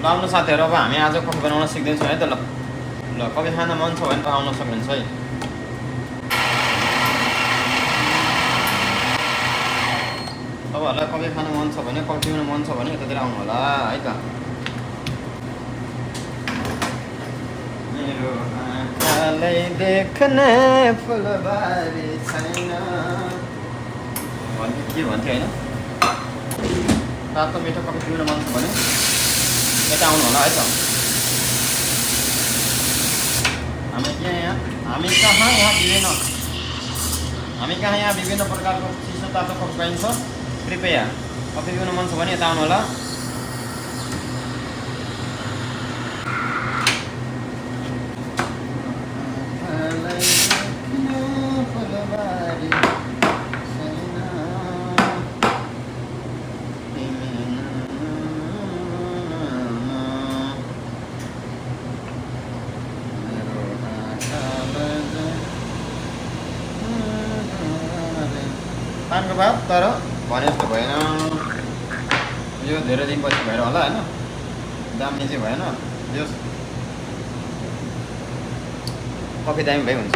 आउनु साथीहरू, अब हामी आज कफी बनाउन सिक्दैछौँ है त। ल ल कफी खान मन छ भने त आउन सक्नुहुन्छ है। तपाईँहरूलाई कफी खान मन छ भने, कफी पिउन मन छ भने यतातिर आउनु होला है त। मेरो आँखालाई देख्ने फुलबारी छैन भन्ने के भन्थ्यो होइन। तातो मिठो कफी पिउन मन छ भने यता आउनु होला है त। हामी कहाँ यहाँ विभिन्न प्रकारको चिसो तातो कफी पाइन्छ। कृपया कफी पिउन मन छ भने यता आउनु होला। पानको भात तर भने जस्तो भएन। यो धेरै दिनपछि भएर होला होइन, दामी चाहिँ भएन। यो कफी दामी भए हुन्छ।